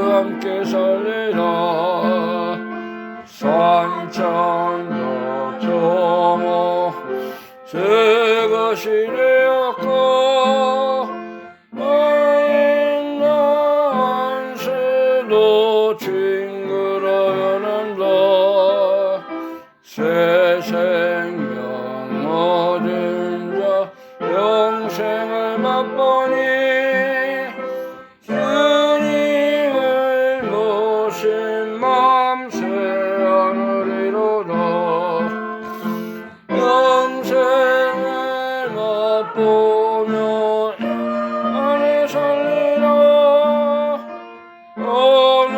함께 살리라. 산천적 정오 제 것이 되었고 마인 난세도 징그러워난다. 새 생명 얻은 자 영생을 맛보니 주님을 모신 맘새 하늘이로다. 영생을 맛보며 안에 살리라. 오늘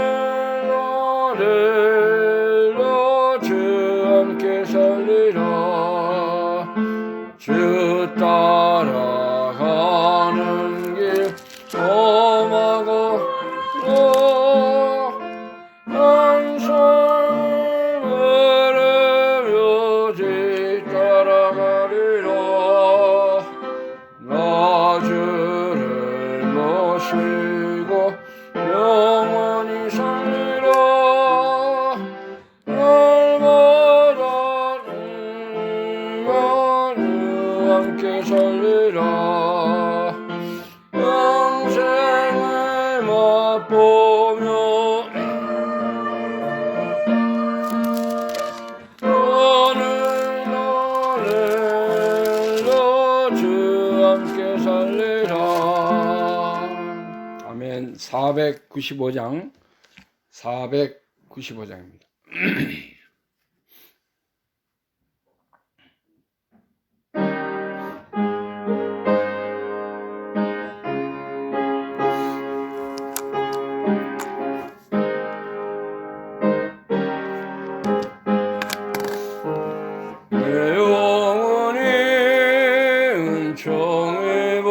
내일로 주 함께 살리라. 주 따라가는 길 험하고 한숨을 오직 따라가리라. 나 주를 모시고 영원히 살리라. 날마다 함께 살리라. 영생을 맛보며 오늘날로 주 함께 살리라. 아멘. 495장입니다. 내 영혼이 은총을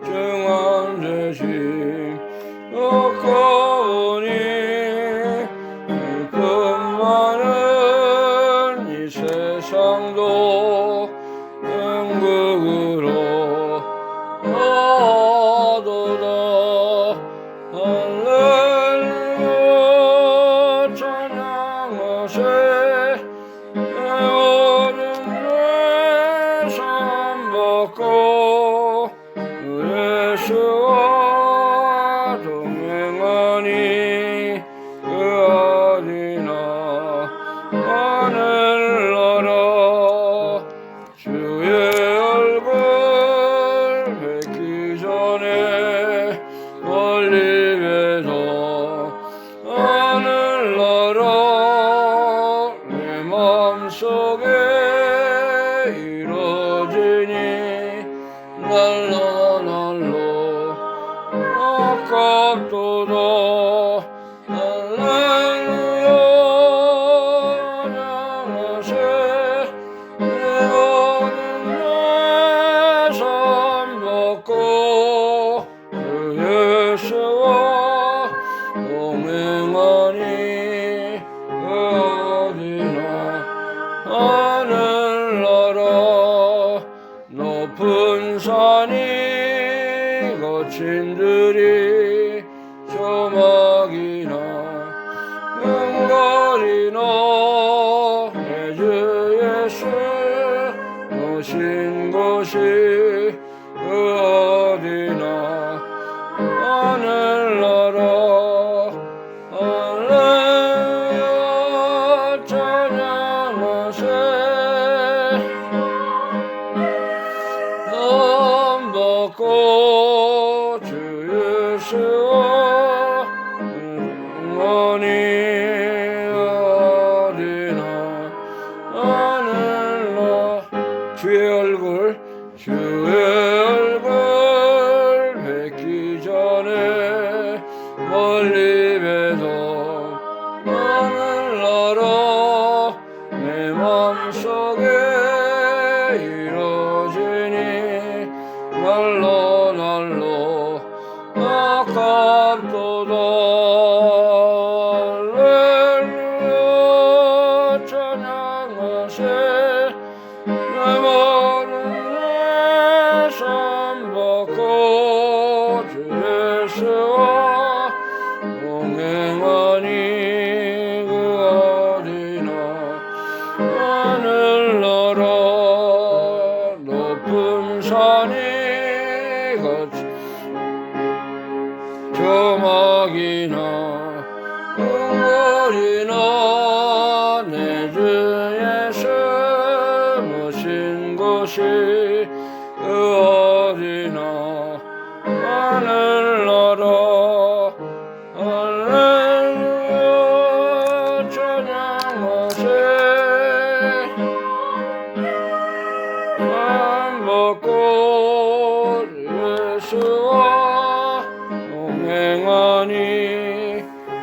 보증한 대신 없거니 끝많은 이 세상도 영국으로 가도다. 할렐루야 찬양하세. 받고 예수와 동행하니 그 어디나 하늘나라. 주의 얼굴 뵙기 전에 멀리 뵈서 하늘나라. 내 마음속에 날로 아깝도다. 할렐루야 찬양하세. 내 모든 죄 삼받고 그 예수와 동행하니 그 어디나 하늘나라. 높은 산이 거친 들이 조막이나 은거리나 내 주 예수 오신 곳이 그 어디나 하늘나라. 할렐루야 찬양하세. 받고 주 예수와 영원히 어디나 하늘나. 주의 얼굴 뵙기 전에 멀리 뵈서 하늘나라. 내 맘속에 이루어지니 날로 아깝도다. 할렐루야 찬양하세. 내 모든 죄 삼받고 주 예수와 우리나 내 주의 숨으신 곳이 어디나 하늘나라 할렐루야 찬양하세 한복꽃 예수와 동행하니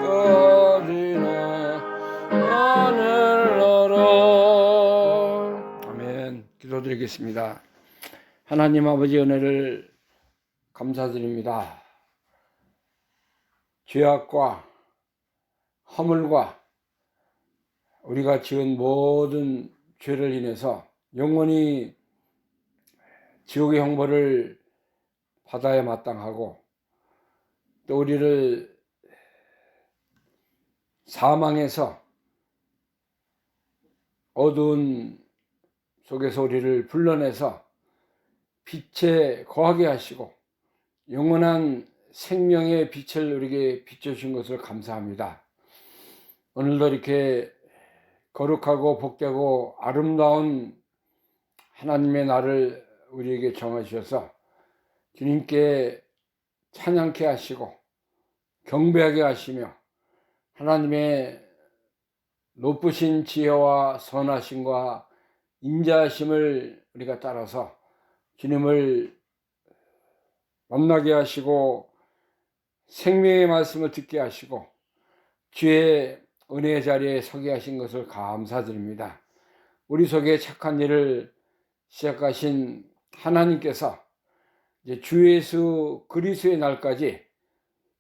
어디나 하늘나라. 아멘. 기도드리겠습니다. 하나님 아버지 은혜를 감사드립니다. 죄악과 허물과 우리가 지은 모든 죄를 인해서 영원히 지옥의 형벌을 받아야 마땅하고 또 우리를 사망에서 어두운 속에서 우리를 불러내서 빛에 거하게 하시고 영원한 생명의 빛을 우리에게 비춰주신 것을 감사합니다. 오늘도 이렇게 거룩하고 복되고 아름다운 하나님의 날을 우리에게 정하셔서 주님께 찬양케 하시고 경배하게 하시며 하나님의 높으신 지혜와 선하심과 인자하심을 우리가 따라서 주님을 만나게 하시고 생명의 말씀을 듣게 하시고 주의 은혜의 자리에 서게 하신 것을 감사드립니다. 우리 속에 착한 일을 시작하신 하나님께서 이제 주 예수 그리스도의 날까지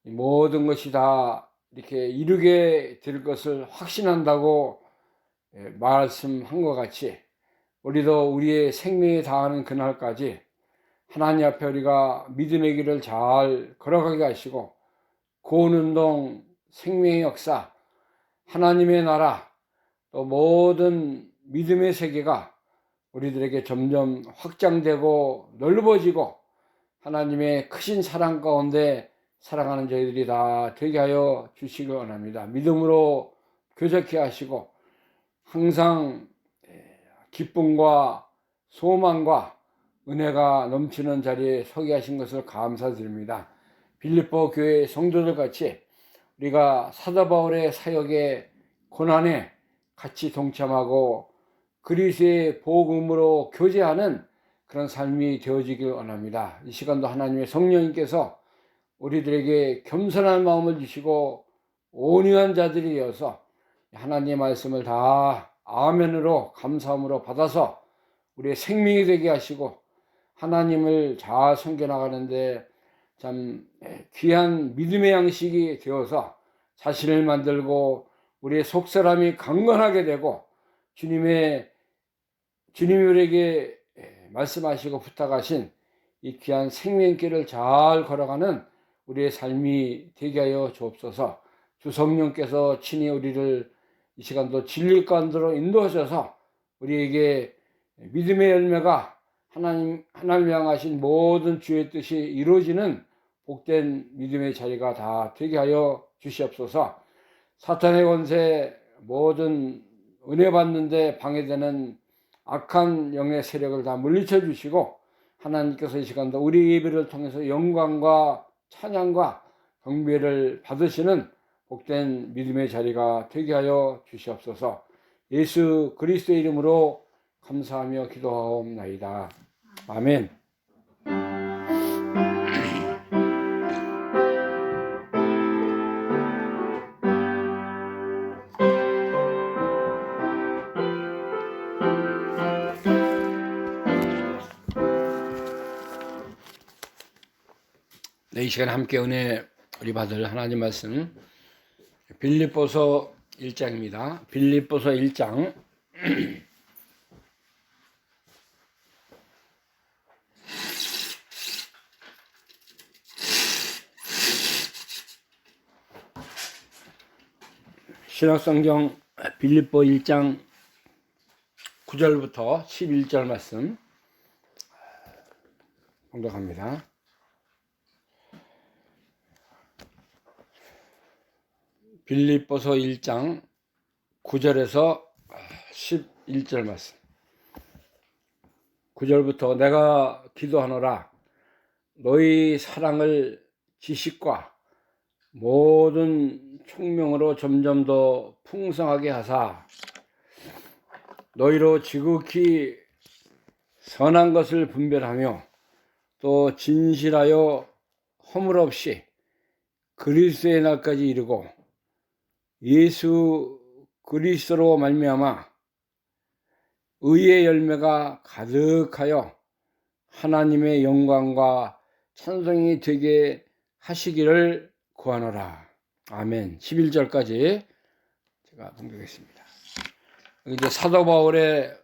모든 것이 다 이렇게 이루게 될 것을 확신한다고 말씀한 것 같이 우리도 우리의 생명에 다하는 그날까지 하나님 앞에 우리가 믿음의 길을 잘 걸어가게 하시고 구원운동, 생명의 역사, 하나님의 나라, 또 모든 믿음의 세계가 우리들에게 점점 확장되고 넓어지고 하나님의 크신 사랑 가운데 살아가는 저희들이 다 되게 하여 주시기 원합니다. 믿음으로 교제케 하시고 항상 기쁨과 소망과 은혜가 넘치는 자리에 서게 하신 것을 감사드립니다. 빌립보 교회 성도들 같이 우리가 사도 바울의 사역의 고난에 같이 동참하고 그리스도의 복음으로 교제하는 그런 삶이 되어지길 원합니다. 이 시간도 하나님의 성령님께서 우리들에게 겸손한 마음을 주시고 온유한 자들이 되어서 하나님의 말씀을 다 아멘으로 감사함으로 받아서 우리의 생명이 되게 하시고 하나님을 잘 섬겨나가는데 참 귀한 믿음의 양식이 되어서 자신을 만들고 우리의 속사람이 강건하게 되고 주님이 우리에게 말씀하시고 부탁하신 이 귀한 생명길을 잘 걸어가는 우리의 삶이 되게 하여 주옵소서. 주 성령께서 친히 우리를 이 시간도 진리 가운데로 인도하셔서 우리에게 믿음의 열매가 하나님을 향하신 모든 주의 뜻이 이루어지는 복된 믿음의 자리가 다 되게 하여 주시옵소서. 사탄의 권세 모든 은혜 받는데 방해되는 악한 영의 세력을 다 물리쳐 주시고 하나님께서 이 시간도 우리 예배를 통해서 영광과 찬양과 경배를 받으시는 복된 믿음의 자리가 되게 하여 주시옵소서. 예수 그리스도의 이름으로 감사하며 기도하옵나이다. 아멘. 이 시간 함께 은혜 우리 받을 하나님 말씀 빌립보서 1장입니다. 빌립보서 1장 신약성경 빌립보 1장 9절부터 11절 말씀 봉독합니다. 빌립보서 1장 9절에서 11절 말씀. 9절부터 내가 기도하노라. 너희 사랑을 지식과 모든 총명으로 점점 더 풍성하게 하사 너희로 지극히 선한 것을 분별하며 또 진실하여 허물 없이 그리스도의 날까지 이르고 예수 그리스도로 말미암아 의의 열매가 가득하여 하나님의 영광과 찬송이 되게 하시기를 구하노라. 아멘. 11절까지 제가 봉독했습니다. 이제 사도 바울의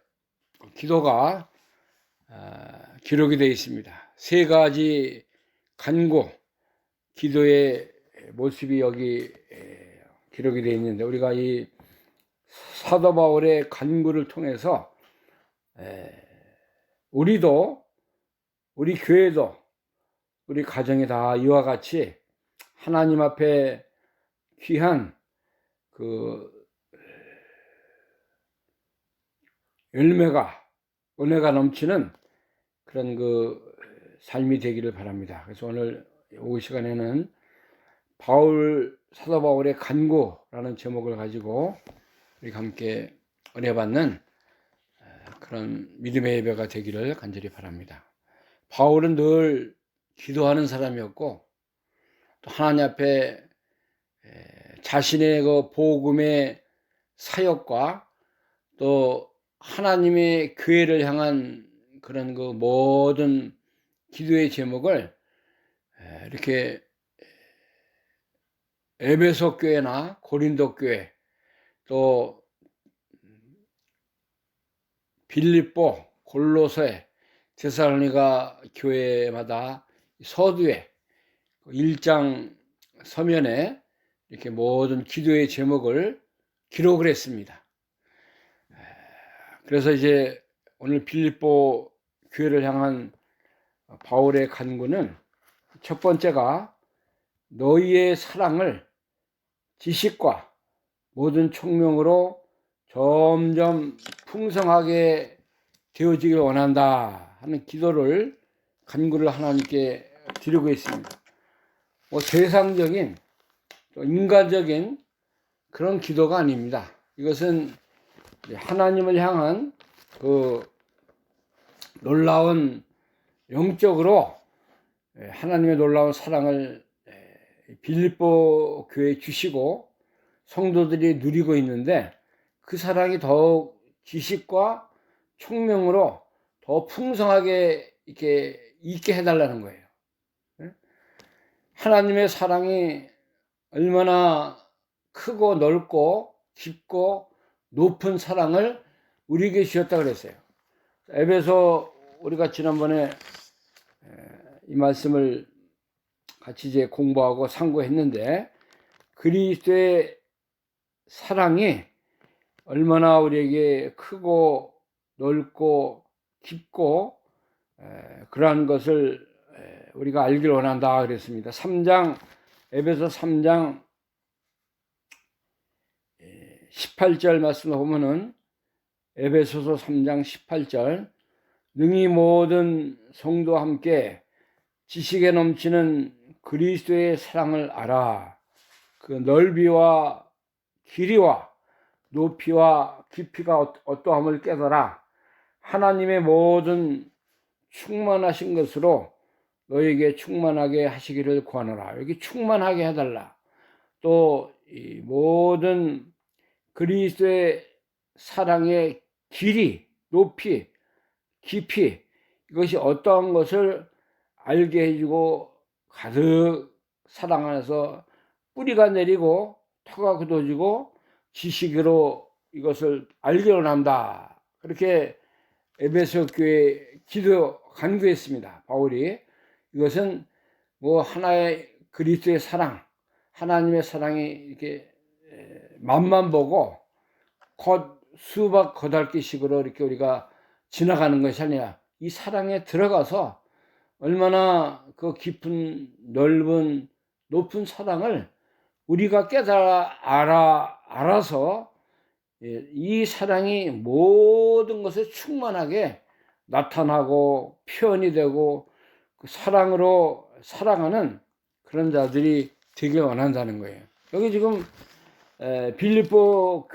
기도가 기록이 되어 있습니다. 세 가지 간구 기도의 모습이 여기 기록이 되어 있는데, 우리가 이 사도 바울의 간구를 통해서 우리도, 우리 교회도, 우리 가정이 다 이와 같이 하나님 앞에 귀한 그 열매가, 은혜가 넘치는 그런 그 삶이 되기를 바랍니다. 그래서 오늘 이 시간에는 사도 바울의 간구라는 제목을 가지고 우리가 함께 은혜 받는 그런 믿음의 예배가 되기를 간절히 바랍니다. 바울은 늘 기도하는 사람이었고, 또 하나님 앞에 자신의 그 복음의 사역과 또 하나님의 교회를 향한 그런 그 모든 기도의 제목을 이렇게 에베소 교회나 고린도 교회, 또 빌립보, 골로새, 데살로니가 교회마다 서두에 1장 서면에 이렇게 모든 기도의 제목을 기록을 했습니다. 그래서 이제 오늘 빌립보 교회를 향한 바울의 간구는 첫 번째가 너희의 사랑을 지식과 모든 총명으로 점점 풍성하게 되어지길 원한다 하는 기도를, 간구를 하나님께 드리고 있습니다. 세상적인, 인간적인 그런 기도가 아닙니다. 이것은 하나님을 향한 그 놀라운, 영적으로 하나님의 놀라운 사랑을 빌립보 교회에 주시고 성도들이 누리고 있는데, 그 사랑이 더욱 지식과 총명으로 더 풍성하게 이렇게 있게 해달라는 거예요. 하나님의 사랑이 얼마나 크고 넓고 깊고 높은 사랑을 우리에게 주셨다 그랬어요. 에베소, 우리가 지난번에 이 말씀을 같이 이제 공부하고 상고했는데, 그리스도의 사랑이 얼마나 우리에게 크고 넓고 깊고 그러한 것을 우리가 알길 원한다 그랬습니다. 에베소 3장 18절 말씀을 보면은, 에베소서 3장 18절, 능히 모든 성도와 함께 지식에 넘치는 그리스도의 사랑을 알아. 그 넓이와 길이와 높이와 깊이가 어떠함을 깨달아 하나님의 모든 충만하신 것으로 너에게 충만하게 하시기를 구하노라. 여기 충만하게 해달라. 또 이 모든 그리스도의 사랑의 길이, 높이, 깊이, 이것이 어떠한 것을 알게 해주고 가득 사랑 안에서 뿌리가 내리고 터가 굳어지고 지식으로 이것을 알게 원한다. 그렇게 에베소 교회 간구했습니다. 바울이. 이것은 하나의 그리스도의 사랑, 하나님의 사랑이 이렇게 맛만 보고 수박 겉핥기식으로 이렇게 우리가 지나가는 것이 아니라, 이 사랑에 들어가서 얼마나 그 깊은, 넓은, 높은 사랑을 우리가 알아서 이 사랑이 모든 것에 충만하게 나타나고 표현이 되고 그 사랑으로 살아가는 그런 자들이 되길 원한다는 거예요. 여기 지금 빌립보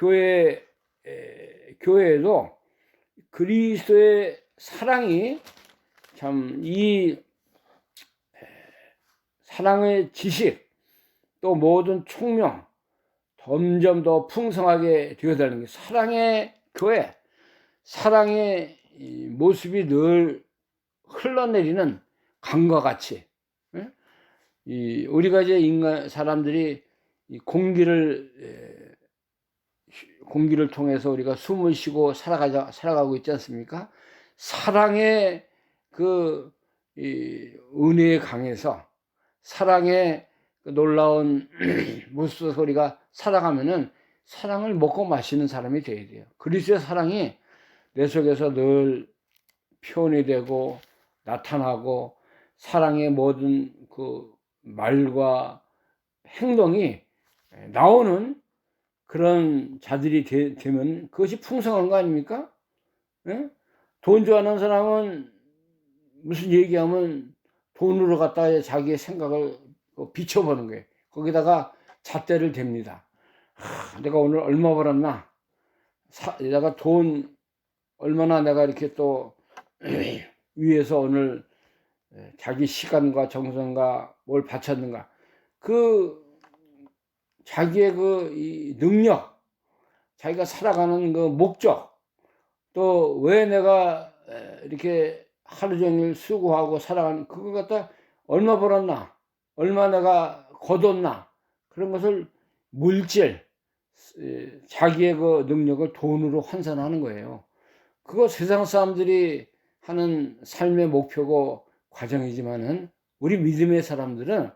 교회에도 그리스도의 사랑이 참 이 사랑의 지식 또 모든 총명 점점 더 풍성하게 되어가는 게 사랑의 교회, 사랑의 모습이 늘 흘러내리는 강과 같이 우리가 이제 사람들이 공기를 통해서 우리가 숨을 쉬고 살아가고 있지 않습니까? 사랑의 그 은혜에 강해서 사랑의 그 놀라운 모습 속에서 우리가 살아가면은 사랑을 먹고 마시는 사람이 되어야 돼요. 그리스도의 사랑이 내 속에서 늘 표현이 되고 나타나고 사랑의 모든 그 말과 행동이 나오는 그런 자들이 되면 그것이 풍성한 거 아닙니까? 예? 돈 좋아하는 사람은 무슨 얘기하면 돈으로 갖다가 자기의 생각을 비춰보는 거예요. 거기다가 잣대를 댑니다. 내가 오늘 얼마 벌었나? 내가 돈 얼마나 내가 이렇게 또 위해서 오늘 자기 시간과 정성과 뭘 바쳤는가? 그 자기의 이 능력, 자기가 살아가는 그 목적, 또 왜 내가 이렇게 하루 종일 수고하고 살아가는 그걸 갖다 얼마 벌었나, 얼마 내가 거뒀나, 그런 것을 물질, 자기의 그 능력을 돈으로 환산하는 거예요. 그거 세상 사람들이 하는 삶의 목표고 과정이지만은 우리 믿음의 사람들은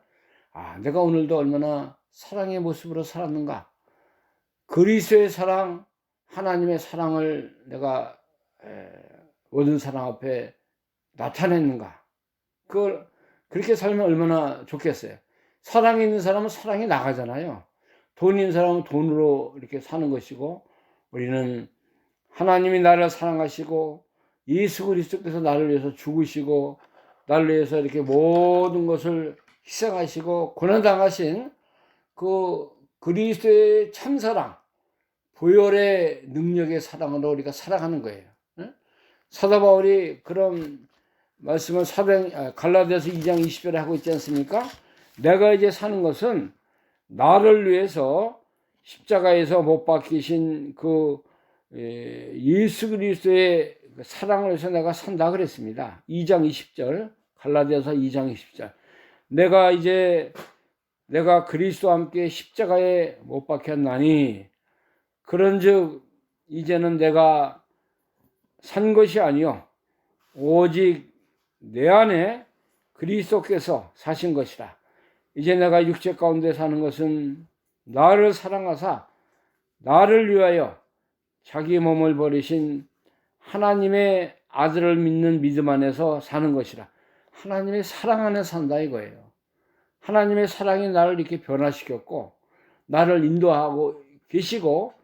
내가 오늘도 얼마나 사랑의 모습으로 살았는가, 그리스도의 사랑, 하나님의 사랑을 내가 모든 사람 앞에 나타냈는가, 그걸 그렇게 살면 얼마나 좋겠어요. 사랑이 있는 사람은 사랑이 나가잖아요. 돈 있는 사람은 돈으로 이렇게 사는 것이고, 우리는 하나님이 나를 사랑하시고 예수 그리스도께서 나를 위해서 죽으시고 나를 위해서 이렇게 모든 것을 희생하시고 고난당하신 그 그리스도의 참사랑, 보혈의 능력의 사랑으로 우리가 살아가는 거예요. 사도 바울이 그런 말씀을 갈라디아서 2장 20절에 하고 있지 않습니까? 내가 이제 사는 것은 나를 위해서 십자가에서 못 박히신 그 예수 그리스도의 사랑을 위해서 내가 산다 그랬습니다. 2장 20절, 갈라디아서 2장 20절. 내가 그리스도와 함께 십자가에 못 박혔나니 그런즉 이제는 내가 산 것이 아니요 오직 내 안에 그리스도께서 사신 것이라. 이제 내가 육체 가운데 사는 것은 나를 사랑하사 나를 위하여 자기 몸을 버리신 하나님의 아들을 믿는 믿음 안에서 사는 것이라. 하나님의 사랑 안에 산다 이거예요. 하나님의 사랑이 나를 이렇게 변화시켰고 나를 인도하고 계시고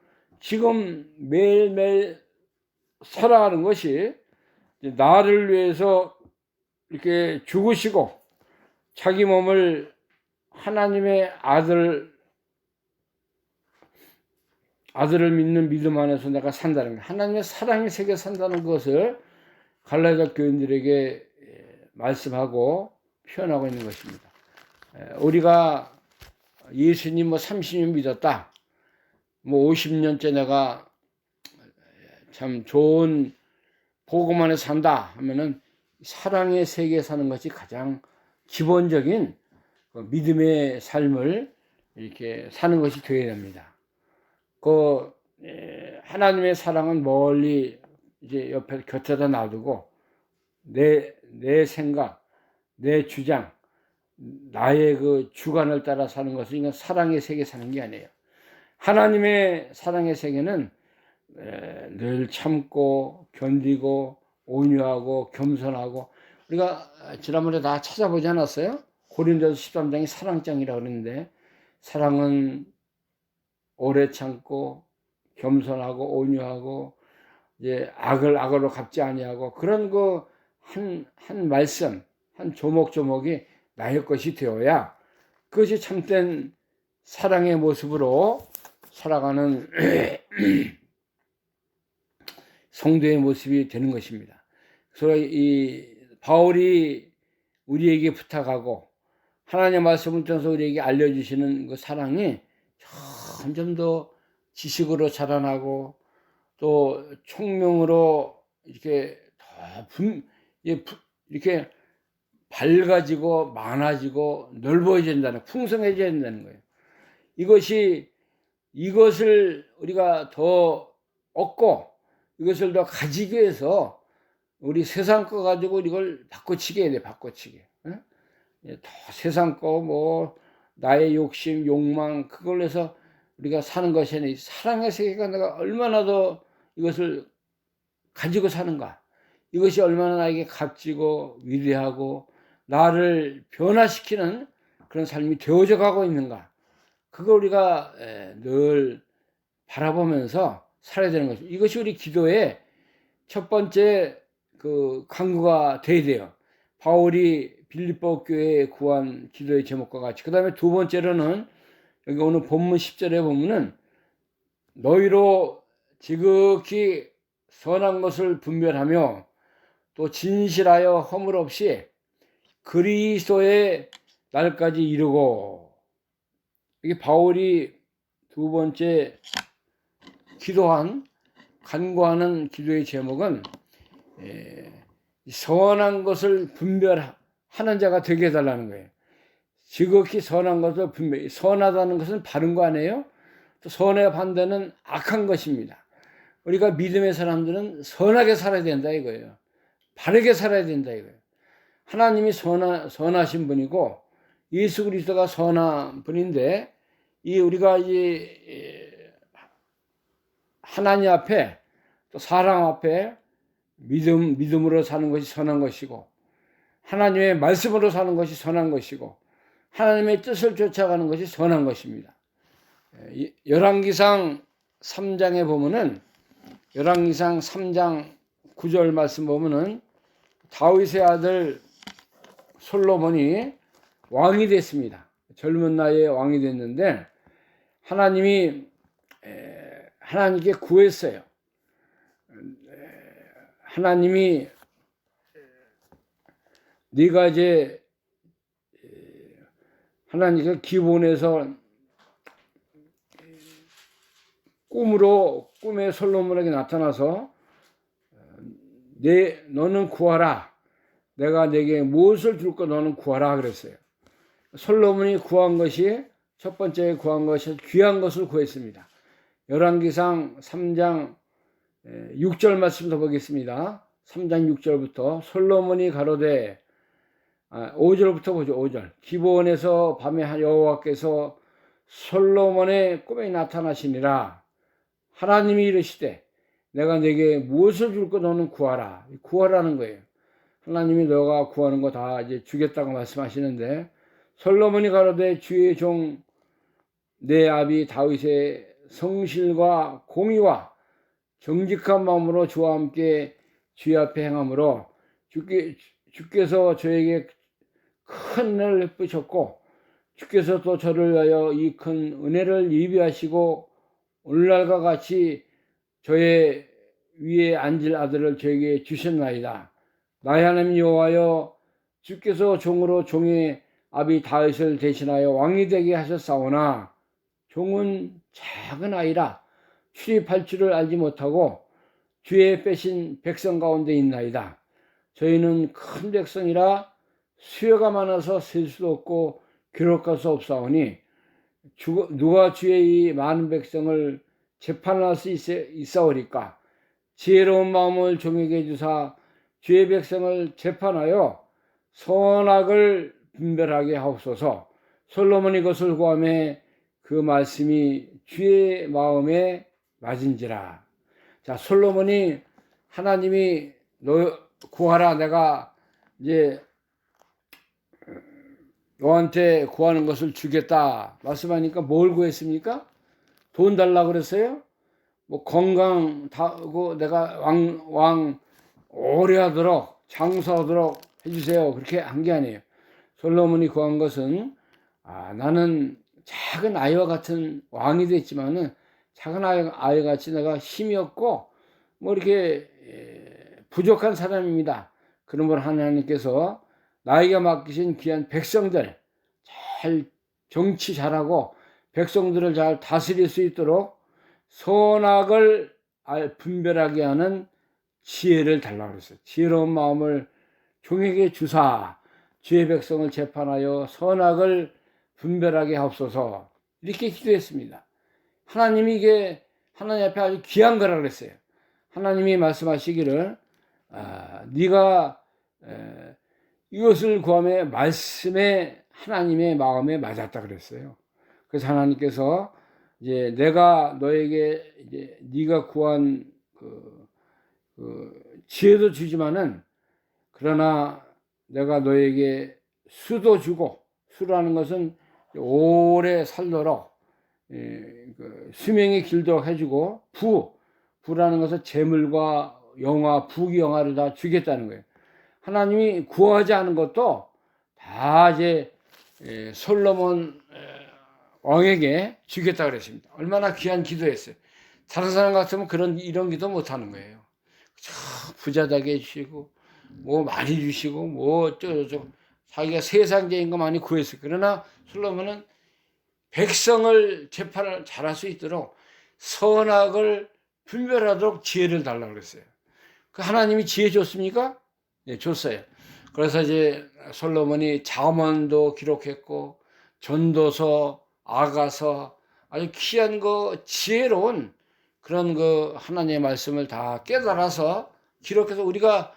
지금 매일매일 살아가는 것이 나를 위해서 이렇게 죽으시고 자기 몸을 하나님의 아들을 믿는 믿음 안에서 내가 산다는 거예요. 하나님의 사랑의 세계에 산다는 것을 갈라디아 교인들에게 말씀하고 표현하고 있는 것입니다. 우리가 예수님 30년 믿었다, 50년째 내가 참 좋은 복음 안에 산다 하면은 사랑의 세계에 사는 것이 가장 기본적인 믿음의 삶을 이렇게 사는 것이 되어야 됩니다. 하나님의 사랑은 멀리 이제 옆에 곁에다 놔두고 내 생각, 내 주장, 나의 그 주관을 따라 사는 것은 이건 사랑의 세계에 사는 게 아니에요. 하나님의 사랑의 세계는 늘 참고 견디고 온유하고 겸손하고, 우리가 지난번에 다 찾아보지 않았어요? 고린도서 13장이 사랑장이라고 그랬는데 사랑은 오래 참고 겸손하고 온유하고 이제 악을 악으로 갚지 아니하고 그런 그 한 말씀 한 조목조목이 나의 것이 되어야 그것이 참된 사랑의 모습으로 살아가는 성도의 모습이 되는 것입니다. 그래서 이 바울이 우리에게 부탁하고 하나님의 말씀을 통해서 우리에게 알려주시는 그 사랑이 점점 더 지식으로 자라나고 또 총명으로 이렇게 이렇게 밝아지고 많아지고 넓어진다는, 풍성해져야 된다는 거예요. 이것을 우리가 더 얻고 이것을 더 가지기 위해서 우리 세상 거 가지고 이걸 바꿔치기 해야 돼. 바꿔치기. 더 세상 거 뭐 나의 욕심, 욕망 그걸로 해서 우리가 사는 것이 아니라 사랑의 세계가 내가 얼마나 더 이것을 가지고 사는가. 이것이 얼마나 나에게 값지고 위대하고 나를 변화시키는 그런 삶이 되어져 가고 있는가. 그거 우리가 늘 바라보면서 살아야 되는 것입니다. 이것이 우리 기도의 첫 번째 그 강구가 돼야 돼요. 바울이 빌립보 교회에 구한 기도의 제목과 같이. 그 다음에 두 번째로는 여기 오늘 본문 10절에 보면은 너희로 지극히 선한 것을 분별하며 또 진실하여 허물 없이 그리스도의 날까지 이르고. 이게 바울이 두 번째 간구하는 기도의 제목은 선한 것을 분별하는 자가 되게 해달라는 거예요. 지극히 선한 것을 분별. 선하다는 것은 바른 거 아니에요? 또 선의 반대는 악한 것입니다. 우리가 믿음의 사람들은 선하게 살아야 된다 이거예요. 바르게 살아야 된다 이거예요. 하나님이 선하신 분이고 예수 그리스도가 선한 분인데 우리가 하나님 앞에 또 사람 앞에 믿음으로 사는 것이 선한 것이고 하나님의 말씀으로 사는 것이 선한 것이고 하나님의 뜻을 쫓아가는 것이 선한 것입니다. 열왕기상 3장에 보면은 열왕기상 3장 9절 말씀 보면은 다윗의 아들 솔로몬이 왕이 됐습니다. 젊은 나이에 왕이 됐는데 하나님께 구했어요. 하나님이 네가 이제 하나님께서 기본에서 꿈에 솔로몬에게 나타나서 너는 구하라. 내가 네게 무엇을 줄까 너는 구하라 그랬어요. 솔로몬이 구한 것이 첫 번째 구한 것이 귀한 것을 구했습니다. 열왕기상 3장 6절 말씀도 보겠습니다. 3장 6절부터 솔로몬이 가로되 5절부터 보죠. 5절. 기브온에서 밤에 여호와께서 솔로몬의 꿈에 나타나시니라. 하나님이 이르시되 내가 네게 무엇을 줄까 너는 구하라. 구하라는 거예요. 하나님이 너가 구하는 거 다 이제 주겠다고 말씀하시는데 솔로몬이 가로되 주의 종 내 아비 다윗의 성실과 공의와 정직한 마음으로 주와 함께 주의 앞에 행함으로 주께서 저에게 큰 은혜를 베푸셨고 주께서 또 저를 위하여 이 큰 은혜를 예비하시고 오늘날과 같이 저의 위에 앉을 아들을 저에게 주셨나이다. 나의 하나님 여호와여 주께서 종으로 종의 아비 다윗을 대신하여 왕이 되게 하셨사오나 종은 작은 아이라 출입할 줄을 알지 못하고 주의 빼신 백성 가운데 있나이다. 저희는 큰 백성이라 수요가 많아서 셀 수도 없고 기록할 수 없사오니 누가 주의 이 많은 백성을 재판할 수 있사오리까. 지혜로운 마음을 종에게 주사 주의 백성을 재판하여 선악을 분별하게 하옵소서. 솔로몬이 이것을 구하매 그 말씀이 주의 마음에 맞은지라. 자, 솔로몬이 하나님이 너 구하라. 내가 이제 너한테 구하는 것을 주겠다 말씀하니까 뭘 구했습니까? 돈 달라고 그랬어요? 뭐 건강 다고 내가 왕 오래 하도록 장수하도록 해주세요. 그렇게 한 게 아니에요. 솔로몬이 구한 것은 나는 작은 아이와 같은 왕이 됐지만은 작은 아이 같이 내가 힘이 없고 뭐 이렇게 부족한 사람입니다. 그러므로 하나님께서 나에게 맡기신 귀한 백성들 잘 정치 잘하고 백성들을 잘 다스릴 수 있도록 선악을 분별하게 하는 지혜를 달라고 그랬어요. 지혜로운 마음을 종에게 주사 주의 백성을 재판하여 선악을 분별하게 하옵소서 이렇게 기도했습니다. 하나님이 이게 하나님 앞에 아주 귀한 거라 그랬어요. 하나님이 말씀하시기를 네가 이것을 구함에 말씀에 하나님의 마음에 맞았다 그랬어요. 그래서 하나님께서 이제 내가 너에게 이제 네가 구한 지혜도 주지만은 그러나 내가 너에게 수도 주고 수라는 것은 오래 살도록 수명이 길도록 해주고 부라는 것은 재물과 영화 부귀영화를 다 주겠다는 거예요. 하나님이 구하지 않은 것도 다 이제 솔로몬 왕에게 주겠다 그랬습니다. 얼마나 귀한 기도했어요. 다른 사람 같으면 이런 기도 못 하는 거예요. 부자 되게 해주시고 뭐 많이 주시고 뭐 어쩌고 자기가 세상적인 거 많이 구했어요. 그러나 솔로몬은 백성을 재판을 잘할 수 있도록 선악을 분별하도록 지혜를 달라고 그랬어요. 그 하나님이 지혜 줬습니까? 네, 줬어요. 그래서 이제 솔로몬이 잠언도 기록했고 전도서, 아가서 아주 귀한 지혜로운 그런 하나님의 말씀을 다 깨달아서 기록해서 우리가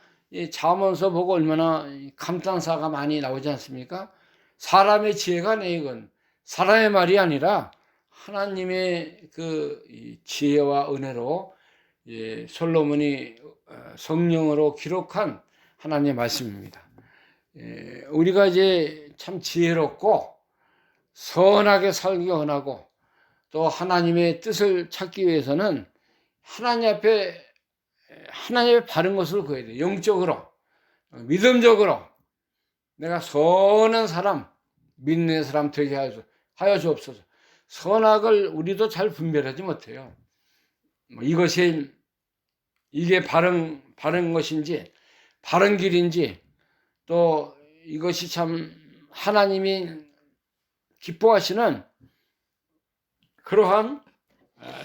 잠언서 보고 얼마나 감탄사가 많이 나오지 않습니까? 사람의 지혜가 아니에요. 이건 사람의 말이 아니라 하나님의 지혜와 은혜로 솔로몬이 성령으로 기록한 하나님의 말씀입니다. 우리가 이제 참 지혜롭고 선하게 살기 원하고 또 하나님의 뜻을 찾기 위해서는 하나님 앞에 바른 것을 구해야 돼요. 영적으로, 믿음적으로 내가 선한 사람, 믿는 사람 되게 하여 주옵소서. 선악을 우리도 잘 분별하지 못해요. 이게 바른 것인지, 바른 길인지, 또 이것이 참 하나님이 기뻐하시는 그러한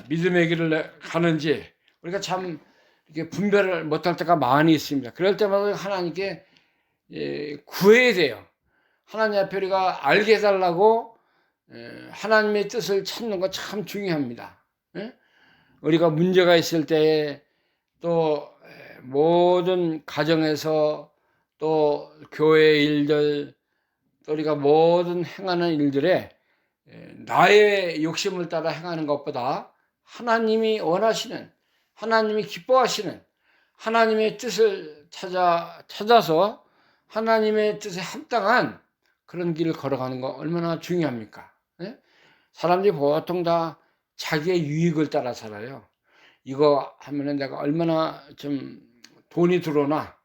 믿음의 길을 가는지 우리가 참 이렇게 분별을 못할 때가 많이 있습니다. 그럴 때마다 하나님께 구해야 돼요. 하나님 앞에 우리가 알게 해달라고 하나님의 뜻을 찾는 거 참 중요합니다. 우리가 문제가 있을 때에 또 모든 가정에서 또 교회 일들 또 우리가 모든 행하는 일들에 나의 욕심을 따라 행하는 것보다 하나님이 원하시는 하나님이 기뻐하시는 하나님의 뜻을 찾아서 하나님의 뜻에 합당한 그런 길을 걸어가는 거 얼마나 중요합니까? 사람들이 보통 다 자기의 유익을 따라 살아요. 이거 하면은 내가 얼마나 좀 돈이 들어오나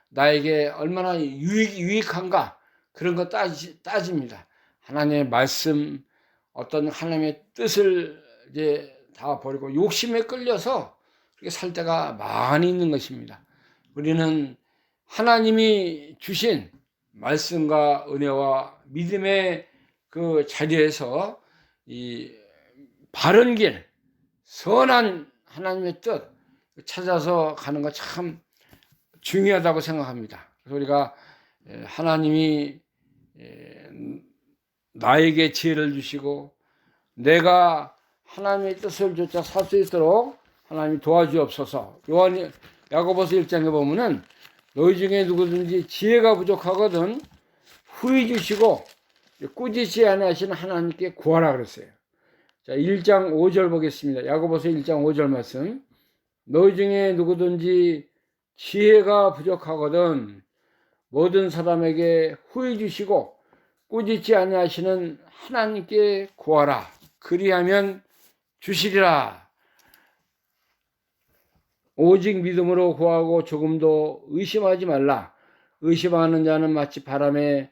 나에게 얼마나 유익한가 그런 거 따집니다. 하나님의 말씀 어떤 하나님의 뜻을 이제 다 버리고 욕심에 끌려서 그렇게 살 때가 많이 있는 것입니다. 우리는 하나님이 주신 말씀과 은혜와 믿음의 자리에서 이 바른 길, 선한 하나님의 뜻 찾아서 가는 거 참 중요하다고 생각합니다. 그래서 우리가 하나님이 나에게 지혜를 주시고 내가 하나님의 뜻을 쫓아 살 수 있도록 하나님이 도와주옵소서. 야고보서 1장에 보면은 너희 중에 누구든지 지혜가 부족하거든 후히 주시고 꾸짖지 아니하시는 하나님께 구하라 그랬어요. 자, 1장 5절 보겠습니다. 야고보서 1장 5절 말씀. 너희 중에 누구든지 지혜가 부족하거든 모든 사람에게 후히 주시고 꾸짖지 아니하시는 하나님께 구하라. 그리하면 주시리라. 오직 믿음으로 구하고 조금도 의심하지 말라. 의심하는 자는 마치 바람에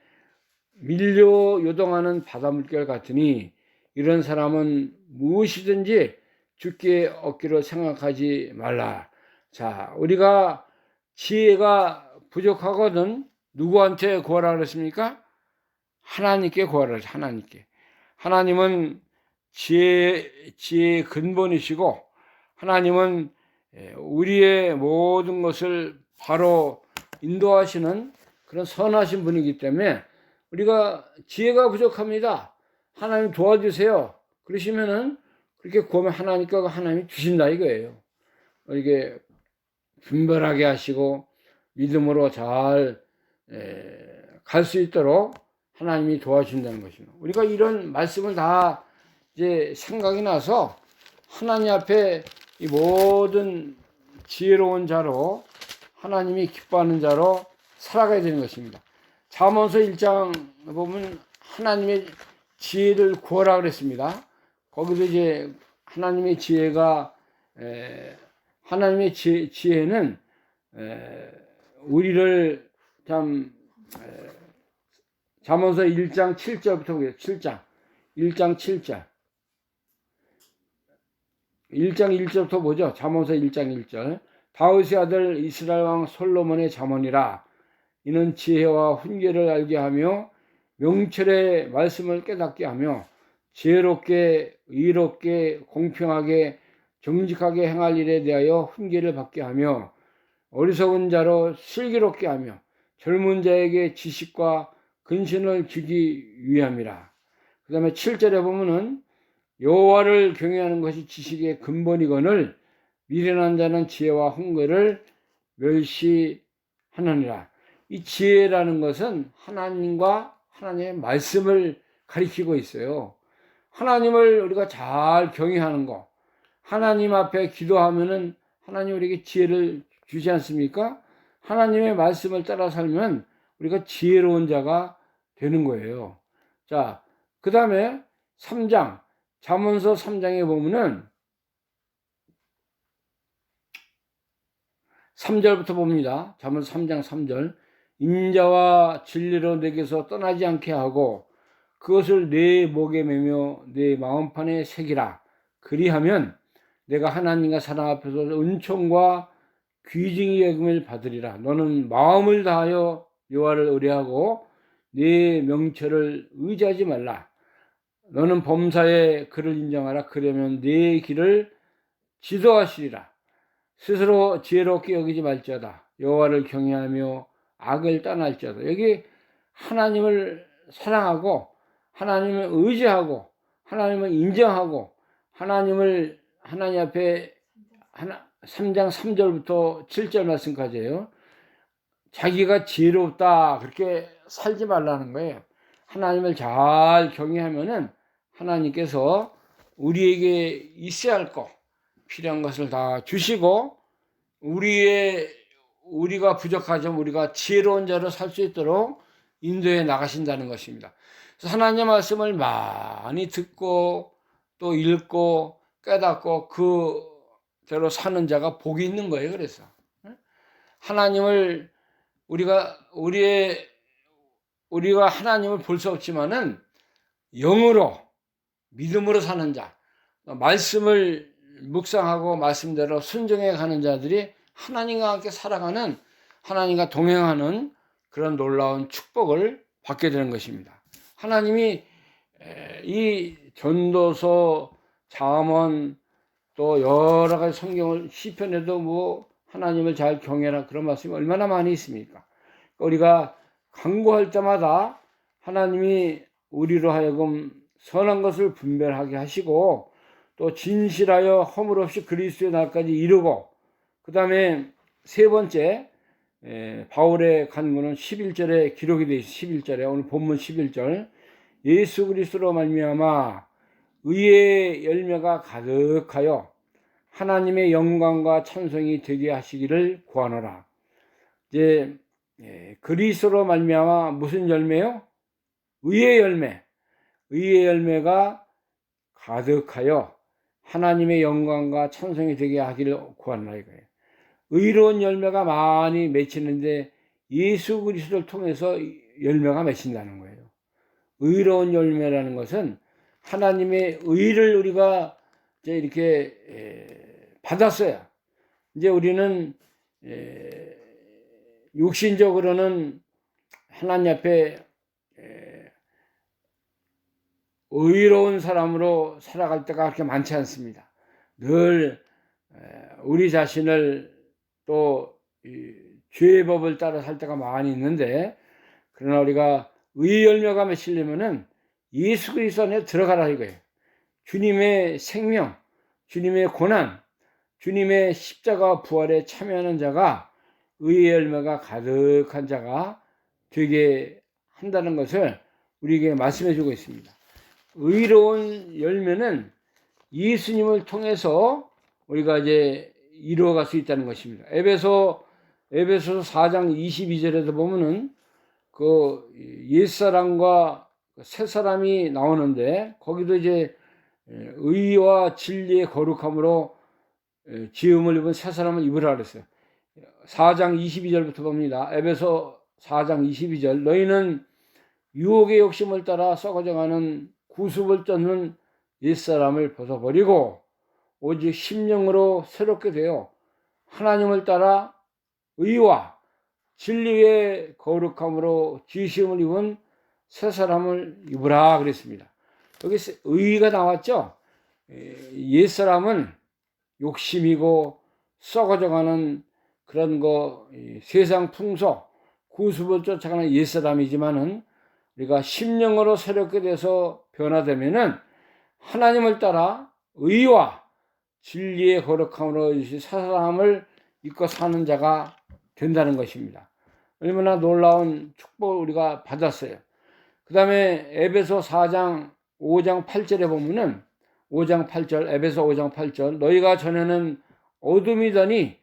밀려 요동하는 바닷물결 같으니 이런 사람은 무엇이든지 주께 얻기로 생각하지 말라. 자, 우리가 지혜가 부족하거든 누구한테 구하라 그랬습니까? 하나님께 구하라 그랬어요. 하나님께. 하나님은 지혜의 근본이시고 하나님은 우리의 모든 것을 바로 인도하시는 그런 선하신 분이기 때문에 우리가 지혜가 부족합니다. 하나님 도와주세요. 그러시면은 그렇게 구하면 하나님께 하나님이 주신다 이거예요. 이게 분별하게 하시고 믿음으로 잘 갈 수 있도록 하나님이 도와준다는 것입니다. 우리가 이런 말씀을 다 이제 생각이 나서 하나님 앞에 이 모든 지혜로운 자로 하나님이 기뻐하는 자로 살아가야 되는 것입니다. 잠언서 1장 보면 하나님의 지혜를 구하라 그랬습니다. 거기서 이제 하나님의 지혜가 하나님의 지혜는 우리를 참 잠언서 1장 7절부터 보겠습니다. 7장 1장 7절 1장 1절부터 보죠. 잠언서 1장 1절 다윗의 아들 이스라엘 왕 솔로몬의 잠언이라. 이는 지혜와 훈계를 알게 하며 명철의 말씀을 깨닫게 하며 지혜롭게 의롭게 공평하게 정직하게 행할 일에 대하여 훈계를 받게 하며 어리석은 자로 슬기롭게 하며 젊은 자에게 지식과 근신을 주기 위함이라. 그 다음에 7절에 보면은 여호와를 경외하는 것이 지식의 근본이거늘 미련한 자는 지혜와 훈계를 멸시하느니라. 이 지혜라는 것은 하나님과 하나님의 말씀을 가리키고 있어요. 하나님을 우리가 잘 경외하는 거, 하나님 앞에 기도하면은 하나님 우리에게 지혜를 주지 않습니까? 하나님의 말씀을 따라 살면 우리가 지혜로운 자가 되는 거예요. 자, 그 다음에 3장, 잠언서 3장에 보면은 3절부터 봅니다. 잠언서 3장 3절. 인자와 진리로 내게서 떠나지 않게 하고 그것을 내 목에 매며 내 마음판에 새기라. 그리하면 내가 하나님과 사람 앞에서 은총과 귀증의 여김을 받으리라. 너는 마음을 다하여 여호와를 의뢰하고 네 명철을 의지하지 말라. 너는 범사에 그를 인정하라. 그러면 네 길을 지도하시리라. 스스로 지혜롭게 여기지 말지어다. 여호와를 경외하며 악을 떠날지어다. 여기 하나님을 사랑하고 하나님을 의지하고 하나님을 인정하고 하나님 앞에 3장 3절부터 7절 말씀까지예요. 자기가 지혜롭다 그렇게 살지 말라는 거예요. 하나님을 잘 경외하면은 하나님께서 우리에게 있어야 할 것, 필요한 것을 다 주시고 우리가 부족하지만 우리가 지혜로운 자로 살 수 있도록 인도해 나가신다는 것입니다. 그래서 하나님의 말씀을 많이 듣고 또 읽고 깨닫고 그대로 사는 자가 복이 있는 거예요. 그래서 하나님을 우리가 하나님을 볼 수 없지만은 영으로 믿음으로 사는 자, 말씀을 묵상하고 말씀대로 순종해 가는 자들이 하나님과 함께 살아가는 하나님과 동행하는 그런 놀라운 축복을 받게 되는 것입니다. 하나님이 이 전도서, 잠언 또 여러 가지 성경을 시편에도 뭐 하나님을 잘 경외하라 그런 말씀이 얼마나 많이 있습니까? 우리가 간구할 때마다 하나님이 우리로 하여금 선한 것을 분별하게 하시고 또 진실하여 허물 없이 그리스도의 날까지 이루고 그 다음에 세 번째 바울의 간구는 11절에 기록이 되어 있어요. 11절에 오늘 본문 11절 예수 그리스도로 말미암아 의의 열매가 가득하여 하나님의 영광과 찬송이 되게 하시기를 구하노라. 이제 그리스도로 말미암아 무슨 열매요? 의의 열매가 가득하여 하나님의 영광과 찬송이 되게 하기를 구하노라 이거예요. 의로운 열매가 많이 맺히는데 예수 그리스도를 통해서 열매가 맺힌다는 거예요. 의로운 열매라는 것은 하나님의 의를 우리가 이제 이렇게 받았어요. 이제 우리는 육신적으로는 하나님 앞에 의로운 사람으로 살아갈 때가 그렇게 많지 않습니다. 늘 우리 자신을 또 죄의 법을 따라 살 때가 많이 있는데, 그러나 우리가 의의 열매가 맺히려면은 예수 그리스도 안에 들어가라 이거예요. 주님의 생명, 주님의 고난, 주님의 십자가 부활에 참여하는 자가 의의 열매가 가득한 자가 되게 한다는 것을 우리에게 말씀해 주고 있습니다. 의로운 열매는 예수님을 통해서 우리가 이제 이루어갈 수 있다는 것입니다. 에베소서 4장 22절에도 보면은 그 옛사람과 새사람이 나오는데, 거기도 이제 의와 진리의 거룩함으로 지음을 입은 새사람을 입으라 그랬어요. 4장 22절부터 봅니다. 에베소 4장 22절. 너희는 유혹의 욕심을 따라 썩어져가는 구습을 쫓는 옛사람을 벗어버리고 오직 심령으로 새롭게 되어 하나님을 따라 의와 진리의 거룩함으로 지으심을 입은 새 사람을 입으라 그랬습니다. 여기 의가 나왔죠. 옛사람은 욕심이고 썩어져가는 그런 세상 풍속, 구습을 쫓아가는 옛사람이지만은 우리가 심령으로 새롭게 돼서 변화되면은 하나님을 따라 의와 진리의 거룩함으로 새 사람을 입고 사는 자가 된다는 것입니다. 얼마나 놀라운 축복을 우리가 받았어요. 그 다음에 에베소 4장 5장 8절에 보면은 5장 8절, 에베소 5장 8절, 너희가 전에는 어둠이더니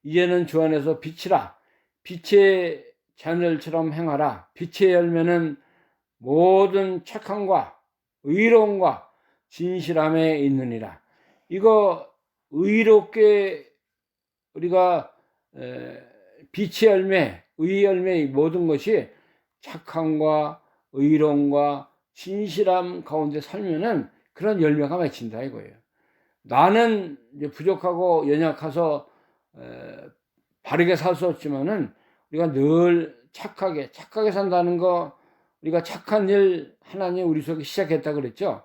이제는 주 안에서 빛이라. 빛의 자녀들처럼 행하라. 빛의 열매는 모든 착함과 의로움과 진실함에 있느니라. 이거 의롭게 우리가 빛의 열매, 의의 열매, 모든 것이 착함과 의로움과 진실함 가운데 살면은 그런 열매가 맺힌다 이거예요. 나는 이제 부족하고 연약해서 바르게 살 수 없지만은 우리가 늘 착하게 산다는 거, 우리가 착한 일 하나님 우리 속에 시작했다 그랬죠.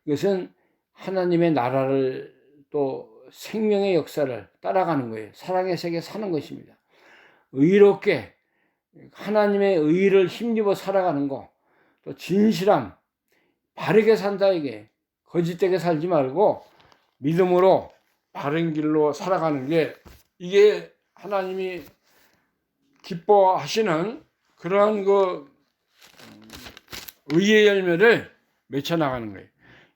이것은 하나님의 나라를 또 생명의 역사를 따라가는 거예요. 사랑의 세계 사는 것입니다. 의롭게 하나님의 의를 힘입어 살아가는 거, 또 진실함, 바르게 산다 이게, 거짓되게 살지 말고 믿음으로 바른 길로 살아가는 게, 이게 하나님이 기뻐하시는 그러한 의의 열매를 맺혀 나가는 거예요.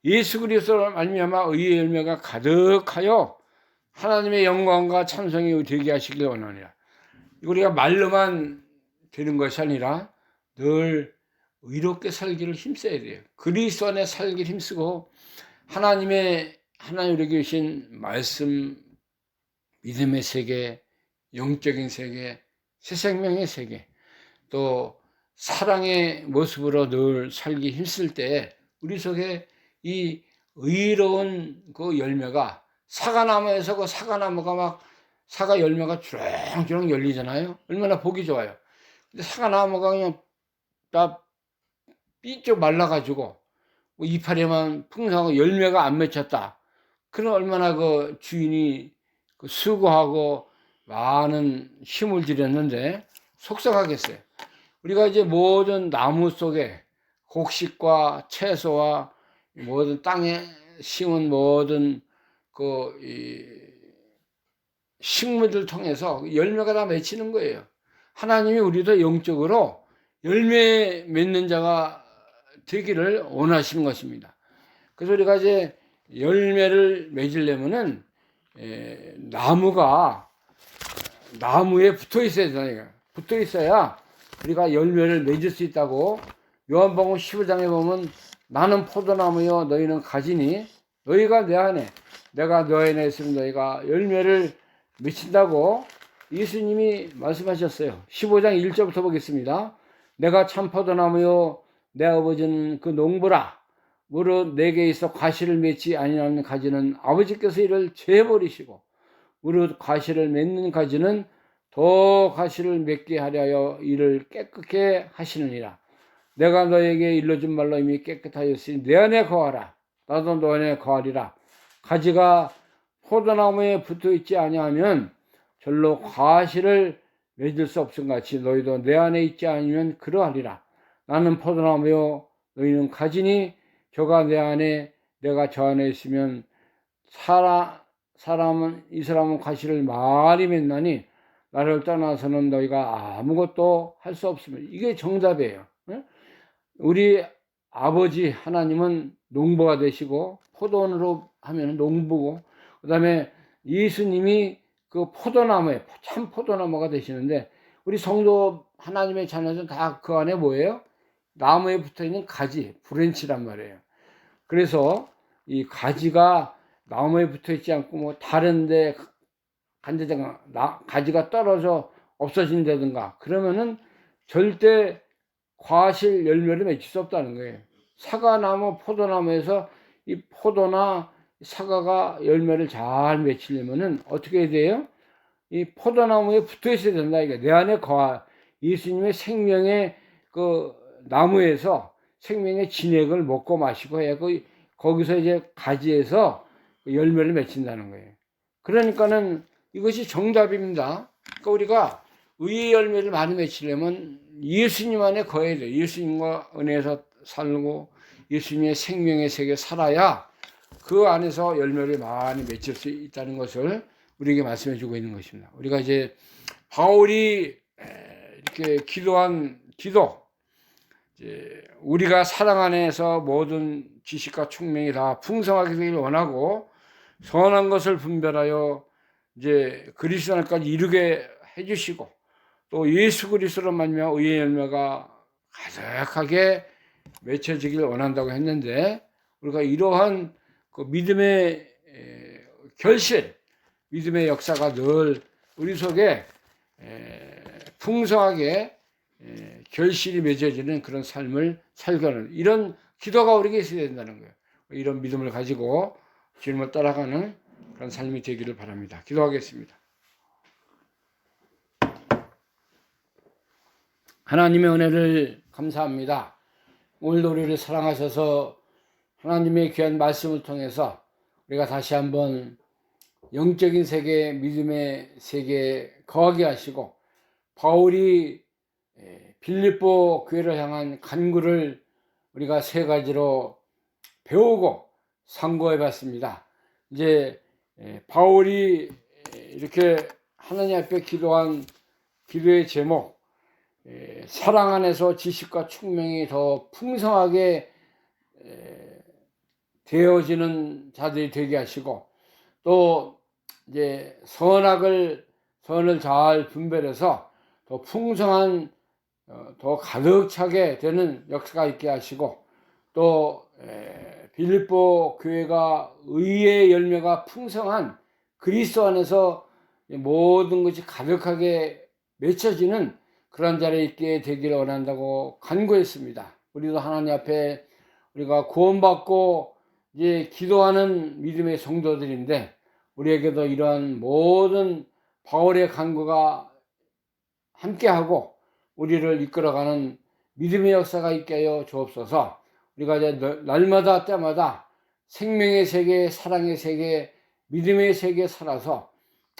예수 그리스도로 말미암아 의의 열매가 가득하여 하나님의 영광과 찬송이 되게 하시길 원하노라. 우리가 말로만 되는 것이 아니라 늘 의롭게 살기를 힘써야 돼요. 그리스도 안에 살기를 힘쓰고 하나님 우리에게 주신 말씀, 믿음의 세계, 영적인 세계, 새 생명의 세계, 또 사랑의 모습으로 늘 살기 힘쓸 때 우리 속에 이 의로운 그 열매가, 사과나무에서 그 사과나무가 막 사과 열매가 주렁주렁 열리잖아요. 얼마나 보기 좋아요. 근데 사과나무가 그냥 다 삐쩍 말라가지고 이파리만 풍성하고 열매가 안 맺혔다. 그럼 얼마나 그 주인이 수고하고 많은 힘을 들였는데 속상하겠어요. 우리가 이제 모든 나무 속에 곡식과 채소와 모든 땅에 심은 모든 식물들 통해서 열매가 다 맺히는 거예요. 하나님이 우리도 영적으로 열매 맺는 자가 되기를 원하시는 것입니다. 그래서 우리가 이제 열매를 맺으려면은 나무에 붙어 있어야 되잖아요. 붙어 있어야 우리가 열매를 맺을 수 있다고 요한복음 15장에 보면 나는 포도나무요 너희는 가지니 너희가 내 안에 내가 너희 안에 있으면 너희가 열매를 맺힌다고 예수님이 말씀하셨어요. 15장 1절부터 보겠습니다. 내가 참 포도나무요 내 아버지는 그 농부라. 무릇 내게 있어 과실을 맺지 아니하는 가지는 아버지께서 이를 재버리시고 무릇 과실을 맺는 가지는 더 과실을 맺게 하려 이를 깨끗게 하시느니라. 내가 너에게 일러준 말로 이미 깨끗하였으니 내 안에 거하라. 나도 너 안에 거하리라. 가지가 포도나무에 붙어있지 아니하면 절로 과실을 맺을 수 없음 같이 너희도 내 안에 있지 않으면 그러하리라. 나는 포도나무요 너희는 가지니 저가 내 안에 내가 저 안에 있으면 이 사람은 과실을 많이 맺나니 나를 떠나서는 너희가 아무것도 할 수 없으면 이게 정답이에요. 우리 아버지 하나님은 농부가 되시고 포도원으로 하면 농부고 그 다음에 예수님이 그 포도나무에 참 포도나무가 되시는데 우리 성도 하나님의 자녀들은 다 그 안에 뭐예요? 나무에 붙어있는 가지, 브랜치란 말이에요. 그래서 이 가지가 나무에 붙어있지 않고 뭐 다른데 가지가 떨어져 없어진다든가 그러면은 절대 과실 열매를 맺을 수 없다는 거예요. 사과나무, 포도나무에서 이 포도나 사과가 열매를 잘 맺히려면은 어떻게 해야 돼요? 이 포도나무에 붙어 있어야 된다. 이게 내 안에 예수님의 생명의 그 나무에서 생명의 진액을 먹고 마시고 해야 거기서 이제 가지에서 열매를 맺힌다는 거예요. 그러니까는 이것이 정답입니다. 그러니까 우리가 의의 열매를 많이 맺히려면 예수님 안에 거해야 돼요. 예수님과 은혜에서 살고 예수님의 생명의 세계에 살아야 그 안에서 열매를 많이 맺힐 수 있다는 것을 우리에게 말씀해 주고 있는 것입니다. 우리가 이제 바울이 이렇게 기도한 기도, 이제 우리가 사랑 안에서 모든 지식과 총명이 다 풍성하게 되길 원하고 선한 것을 분별하여 이제 그리스도 안까지 이르게 해주시고 또 예수 그리스도로 말미암아 의의 열매가 가득하게 맺혀지길 원한다고 했는데 우리가 이러한 그 믿음의 결실, 믿음의 역사가 늘 우리 속에 풍성하게 결실이 맺어지는 그런 삶을 살가는 이런 기도가 우리에게 있어야 된다는 거예요. 이런 믿음을 가지고 주님을 따라가는 그런 삶이 되기를 바랍니다. 기도하겠습니다. 하나님의 은혜를 감사합니다. 오늘도 우리를 사랑하셔서 하나님의 귀한 말씀을 통해서 우리가 다시 한번 영적인 세계, 믿음의 세계에 거하게 하시고 바울이 빌립보 교회를 향한 간구를 우리가 세 가지로 배우고 상고해 봤습니다. 이제 바울이 이렇게 하나님 앞에 기도한 기도의 제목, 사랑 안에서 지식과 총명이 더 풍성하게 되어지는 자들이 되게 하시고 또 이제 선을 잘 분별해서 더 풍성한 더 가득 차게 되는 역사가 있게 하시고 또 빌립보 교회가 의의 열매가 풍성한 그리스도 안에서 모든 것이 가득하게 맺혀지는 그런 자리에 있게 되기를 원한다고 간구했습니다. 우리도 하나님 앞에 우리가 구원받고 이제 기도하는 믿음의 성도들인데 우리에게도 이러한 모든 바울의 간구가 함께하고 우리를 이끌어가는 믿음의 역사가 있게 하여 주옵소서. 우리가 이제 날마다 때마다 생명의 세계, 사랑의 세계, 믿음의 세계에 살아서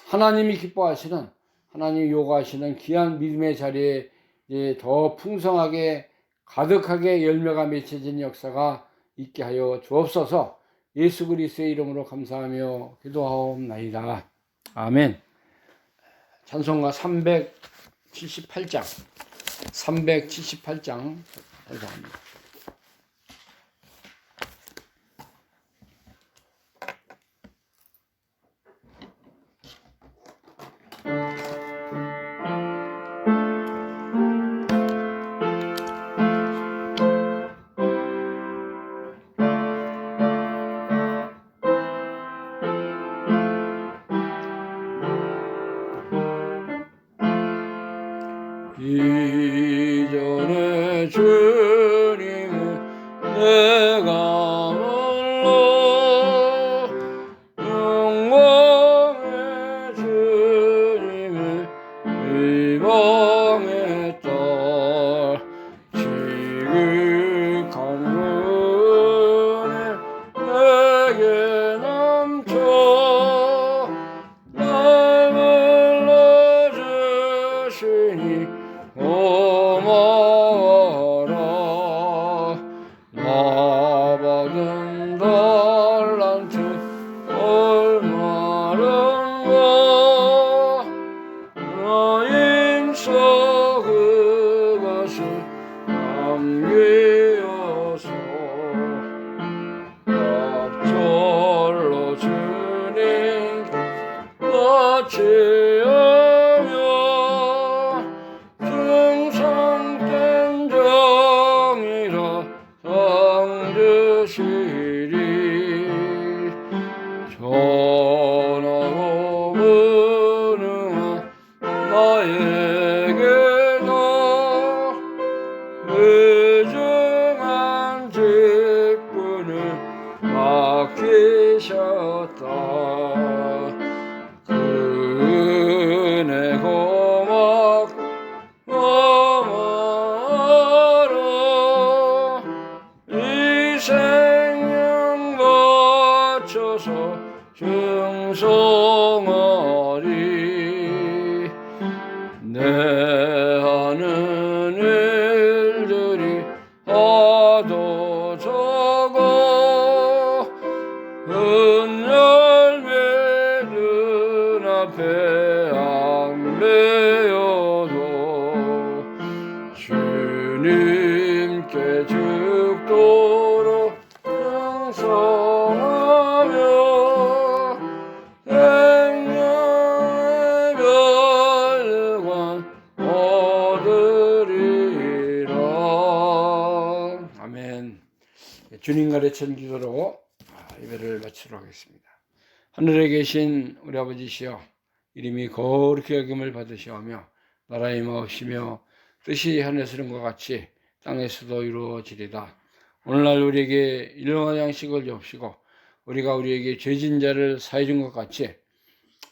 하나님이 기뻐하시는 하나님이 요구하시는 귀한 믿음의 자리에 이제 더 풍성하게 가득하게 열매가 맺혀진 역사가 있게 하여 주옵소서. 예수 그리스도의 이름으로 감사하며 기도하옵나이다. 아멘. 찬송가 378장 감사합니다. 취하며 충성된 정이라 상주시리 전하고 무능한 나에게도 의중한 직분을 맡기셨다. 그 은혜 고맙고마로 이 생명 바쳐서 충성하리. 내 하는 일들이 하도 적어 은열매 눈앞에 앙매여도 주님께 죽도록 충성하며 생명의 멸관 얻으리라. 아멘. 주님 가르친 기도로 예배를 마치도록 하겠습니다. 하늘에 계신 우리 아버지시여, 이름이 거룩히 여김을 받으시오며 나라의 마옵시며 뜻이 하늘에서 이룬 것 같이 땅에서도 이루어지리다. 오늘날 우리에게 일용할 양식을 주옵시고 우리가 우리에게 죄진 자를 사해 준 것 같이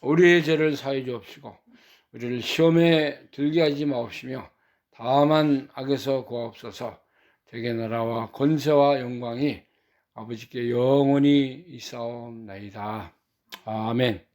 우리의 죄를 사해 주옵시고 우리를 시험에 들게 하지 마옵시며 다만 악에서 구하옵소서. 대개 나라와 권세와 영광이 아버지께 영원히 있사옵나이다. 아멘.